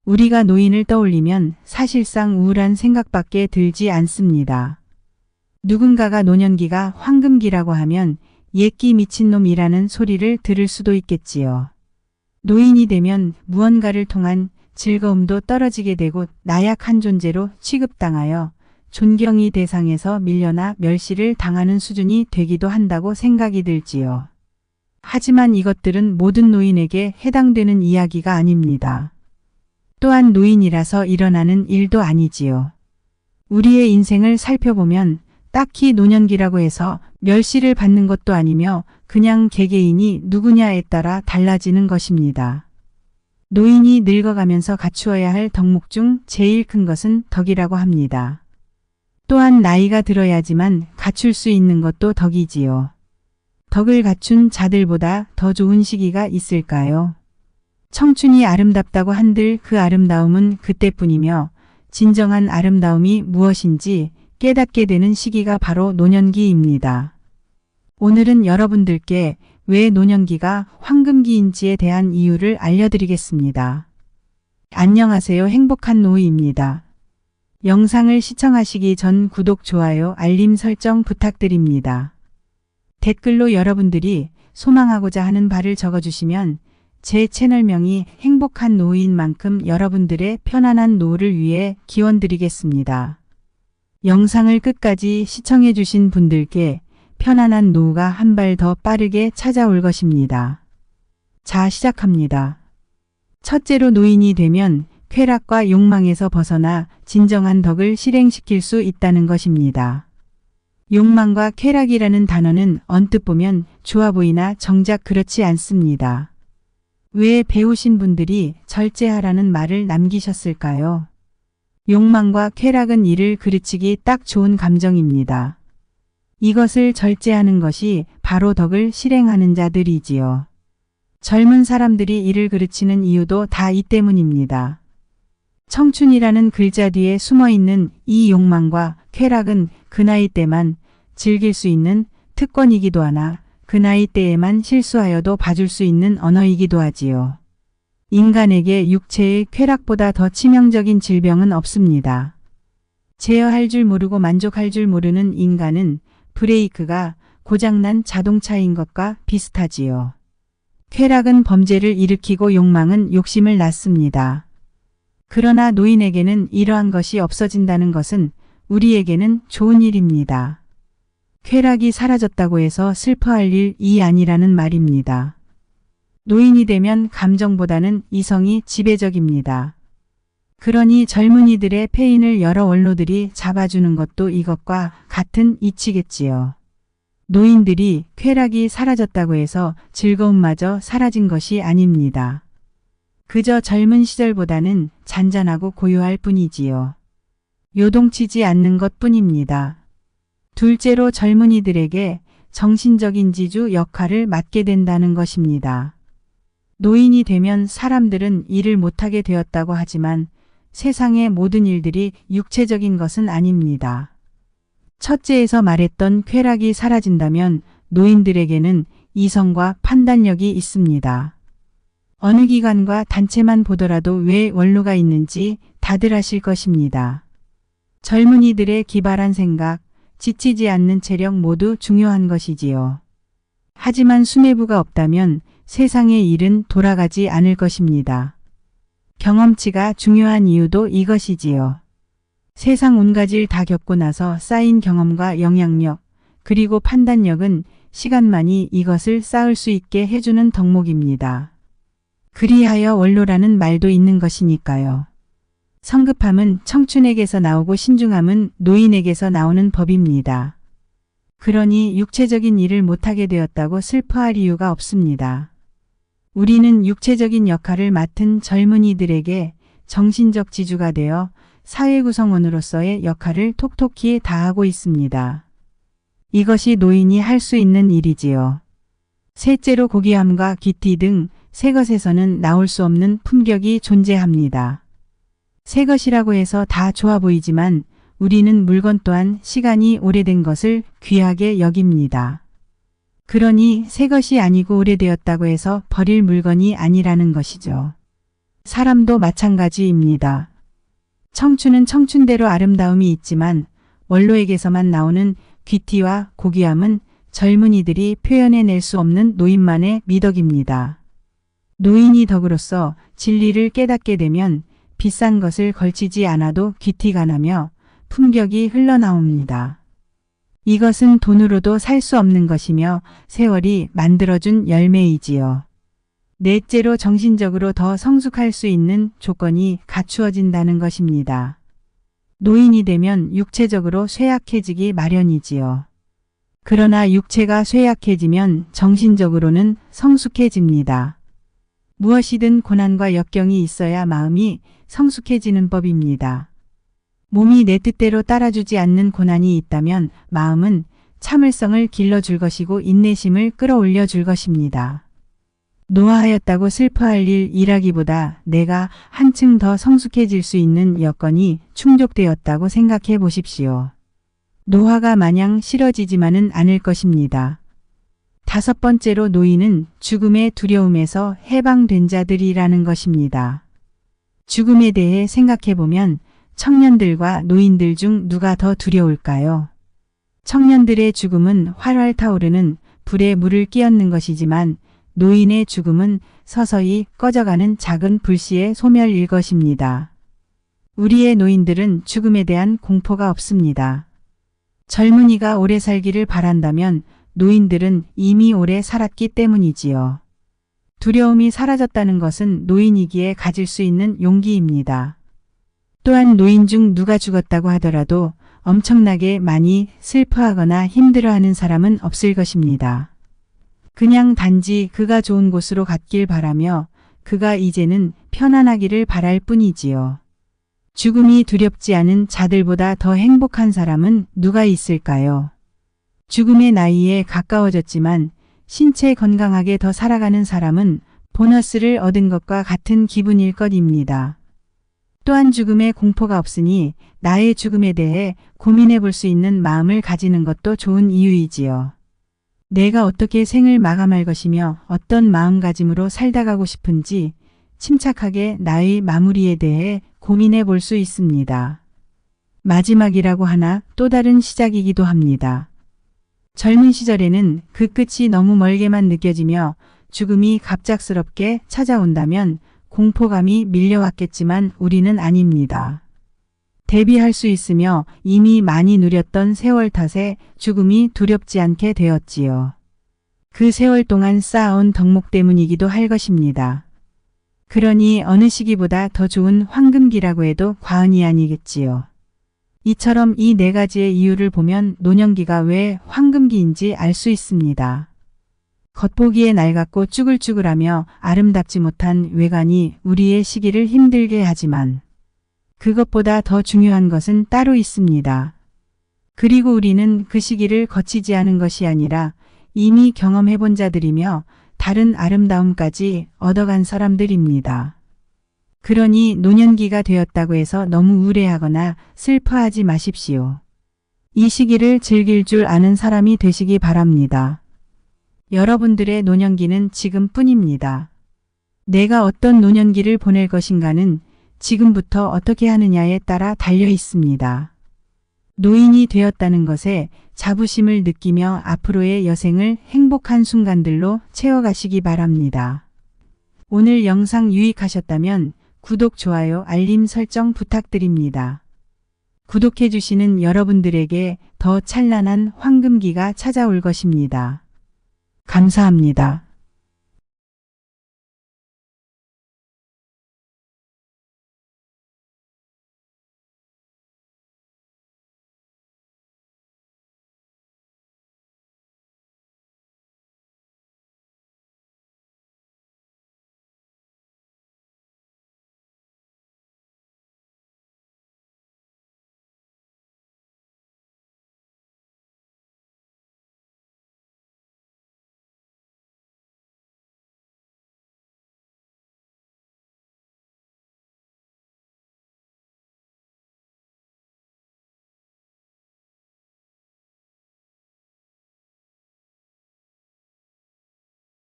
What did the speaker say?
우리가 노인을 떠올리면 사실상 우울한 생각밖에 들지 않습니다. 누군가가 노년기가 황금기라고 하면 옛기 미친놈이라는 소리를 들을 수도 있겠지요. 노인이 되면 무언가를 통한 즐거움도 떨어지게 되고 나약한 존재로 취급당하여 존경의 대상에서 밀려나 멸시를 당하는 수준이 되기도 한다고 생각이 들지요. 하지만 이것들은 모든 노인에게 해당되는 이야기가 아닙니다. 또한 노인이라서 일어나는 일도 아니지요. 우리의 인생을 살펴보면 딱히 노년기라고 해서 멸시를 받는 것도 아니며 그냥 개개인이 누구냐에 따라 달라지는 것입니다. 노인이 늙어가면서 갖추어야 할 덕목 중 제일 큰 것은 덕이라고 합니다. 또한 나이가 들어야지만 갖출 수 있는 것도 덕이지요. 덕을 갖춘 자들보다 더 좋은 시기가 있을까요? 청춘이 아름답다고 한들 그 아름다움은 그때뿐이며 진정한 아름다움이 무엇인지 깨닫게 되는 시기가 바로 노년기입니다. 오늘은 여러분들께 왜 노년기가 황금기인지에 대한 이유를 알려드리겠습니다. 안녕하세요. 행복한 노우입니다. 영상을 시청하시기 전 구독, 좋아요, 알림 설정 부탁드립니다. 댓글로 여러분들이 소망하고자 하는 바를 적어주시면 제 채널명이 행복한 노우인 만큼 여러분들의 편안한 노후를 위해 기원드리겠습니다. 영상을 끝까지 시청해 주신 분들께 편안한 노후가 한 발 더 빠르게 찾아올 것입니다. 자, 시작합니다. 첫째로 노인이 되면 쾌락과 욕망에서 벗어나 진정한 덕을 실행시킬 수 있다는 것입니다. 욕망과 쾌락이라는 단어는 언뜻 보면 좋아 보이나 정작 그렇지 않습니다. 왜 배우신 분들이 절제하라는 말을 남기셨을까요? 욕망과 쾌락은 이를 그르치기 딱 좋은 감정입니다. 이것을 절제하는 것이 바로 덕을 실행하는 자들이지요. 젊은 사람들이 이를 그르치는 이유도 다 이 때문입니다. 청춘이라는 글자 뒤에 숨어있는 이 욕망과 쾌락은 그 나이 때만 즐길 수 있는 특권이기도 하나 그 나이 때에만 실수하여도 봐줄 수 있는 언어이기도 하지요. 인간에게 육체의 쾌락보다 더 치명적인 질병은 없습니다. 제어할 줄 모르고 만족할 줄 모르는 인간은 브레이크가 고장난 자동차인 것과 비슷하지요. 쾌락은 범죄를 일으키고 욕망은 욕심을 낳습니다. 그러나 노인에게는 이러한 것이 없어진다는 것은 우리에게는 좋은 일입니다. 쾌락이 사라졌다고 해서 슬퍼할 일이 아니라는 말입니다. 노인이 되면 감정보다는 이성이 지배적입니다. 그러니 젊은이들의 페인을 여러 원로들이 잡아주는 것도 이것과 같은 이치겠지요. 노인들이 쾌락이 사라졌다고 해서 즐거움마저 사라진 것이 아닙니다. 그저 젊은 시절보다는 잔잔하고 고요할 뿐이지요. 요동치지 않는 것뿐입니다. 둘째로 젊은이들에게 정신적인 지주 역할을 맡게 된다는 것입니다. 노인이 되면 사람들은 일을 못하게 되었다고 하지만 세상의 모든 일들이 육체적인 것은 아닙니다. 첫째에서 말했던 쾌락이 사라진다면 노인들에게는 이성과 판단력이 있습니다. 어느 기관과 단체만 보더라도 왜 원로가 있는지 다들 아실 것입니다. 젊은이들의 기발한 생각, 지치지 않는 체력 모두 중요한 것이지요. 하지만 수뇌부가 없다면 세상의 일은 돌아가지 않을 것입니다. 경험치가 중요한 이유도 이것이지요. 세상 온가지를 다 겪고 나서 쌓인 경험과 영향력, 그리고 판단력은 시간만이 이것을 쌓을 수 있게 해주는 덕목입니다. 그리하여 원로라는 말도 있는 것이니까요. 성급함은 청춘에게서 나오고 신중함은 노인에게서 나오는 법입니다. 그러니 육체적인 일을 못하게 되었다고 슬퍼할 이유가 없습니다. 우리는 육체적인 역할을 맡은 젊은이들에게 정신적 지주가 되어 사회 구성원으로서의 역할을 톡톡히 다하고 있습니다. 이것이 노인이 할 수 있는 일이지요. 셋째로 고귀함과 귀티 등 새 것에서는 나올 수 없는 품격이 존재합니다. 새 것이라고 해서 다 좋아 보이지만 우리는 물건 또한 시간이 오래된 것을 귀하게 여깁니다. 그러니 새 것이 아니고 오래되었다고 해서 버릴 물건이 아니라는 것이죠. 사람도 마찬가지입니다. 청춘은 청춘대로 아름다움이 있지만 원로에게서만 나오는 귀티와 고귀함은 젊은이들이 표현해낼 수 없는 노인만의 미덕입니다. 노인이 덕으로서 진리를 깨닫게 되면 비싼 것을 걸치지 않아도 귀티가 나며 품격이 흘러나옵니다. 이것은 돈으로도 살 수 없는 것이며 세월이 만들어준 열매이지요. 넷째로 정신적으로 더 성숙할 수 있는 조건이 갖추어진다는 것입니다. 노인이 되면 육체적으로 쇠약해지기 마련이지요. 그러나 육체가 쇠약해지면 정신적으로는 성숙해집니다. 무엇이든 고난과 역경이 있어야 마음이 성숙해지는 법입니다. 몸이 내 뜻대로 따라주지 않는 고난이 있다면 마음은 참을성을 길러줄 것이고 인내심을 끌어올려 줄 것입니다. 노화하였다고 슬퍼할 일이라기보다 내가 한층 더 성숙해질 수 있는 여건이 충족되었다고 생각해 보십시오. 노화가 마냥 싫어지지만은 않을 것입니다. 다섯 번째로 노인은 죽음의 두려움에서 해방된 자들이라는 것입니다. 죽음에 대해 생각해 보면 청년들과 노인들 중 누가 더 두려울까요? 청년들의 죽음은 활활 타오르는 불에 물을 끼얹는 것이지만 노인의 죽음은 서서히 꺼져가는 작은 불씨의 소멸일 것입니다. 우리의 노인들은 죽음에 대한 공포가 없습니다. 젊은이가 오래 살기를 바란다면 노인들은 이미 오래 살았기 때문이지요. 두려움이 사라졌다는 것은 노인이기에 가질 수 있는 용기입니다. 또한 노인 중 누가 죽었다고 하더라도 엄청나게 많이 슬퍼하거나 힘들어하는 사람은 없을 것입니다. 그냥 단지 그가 좋은 곳으로 갔길 바라며 그가 이제는 편안하기를 바랄 뿐이지요. 죽음이 두렵지 않은 자들보다 더 행복한 사람은 누가 있을까요? 죽음의 나이에 가까워졌지만 신체 건강하게 더 살아가는 사람은 보너스를 얻은 것과 같은 기분일 것입니다. 또한 죽음의 공포가 없으니 나의 죽음에 대해 고민해 볼 수 있는 마음을 가지는 것도 좋은 이유이지요. 내가 어떻게 생을 마감할 것이며 어떤 마음가짐으로 살다 가고 싶은지 침착하게 나의 마무리에 대해 고민해 볼 수 있습니다. 마지막이라고 하나 또 다른 시작이기도 합니다. 젊은 시절에는 그 끝이 너무 멀게만 느껴지며 죽음이 갑작스럽게 찾아온다면 공포감이 밀려왔겠지만 우리는 아닙니다. 대비할 수 있으며 이미 많이 누렸던 세월 탓에 죽음이 두렵지 않게 되었지요. 그 세월 동안 쌓아온 덕목 때문이기도 할 것입니다. 그러니 어느 시기보다 더 좋은 황금기라고 해도 과언이 아니겠지요. 이처럼 이 네 가지의 이유를 보면 노년기가 왜 황금기인지 알 수 있습니다. 겉보기에 낡았고 쭈글쭈글하며 아름답지 못한 외관이 우리의 시기를 힘들게 하지만 그것보다 더 중요한 것은 따로 있습니다. 그리고 우리는 그 시기를 거치지 않은 것이 아니라 이미 경험해본 자들이며 다른 아름다움까지 얻어간 사람들입니다. 그러니 노년기가 되었다고 해서 너무 우울해하거나 슬퍼하지 마십시오. 이 시기를 즐길 줄 아는 사람이 되시기 바랍니다. 여러분들의 노년기는 지금뿐입니다. 내가 어떤 노년기를 보낼 것인가는 지금부터 어떻게 하느냐에 따라 달려 있습니다. 노인이 되었다는 것에 자부심을 느끼며 앞으로의 여생을 행복한 순간들로 채워가시기 바랍니다. 오늘 영상 유익하셨다면 구독, 좋아요, 알림 설정 부탁드립니다. 구독해주시는 여러분들에게 더 찬란한 황금기가 찾아올 것입니다. 감사합니다.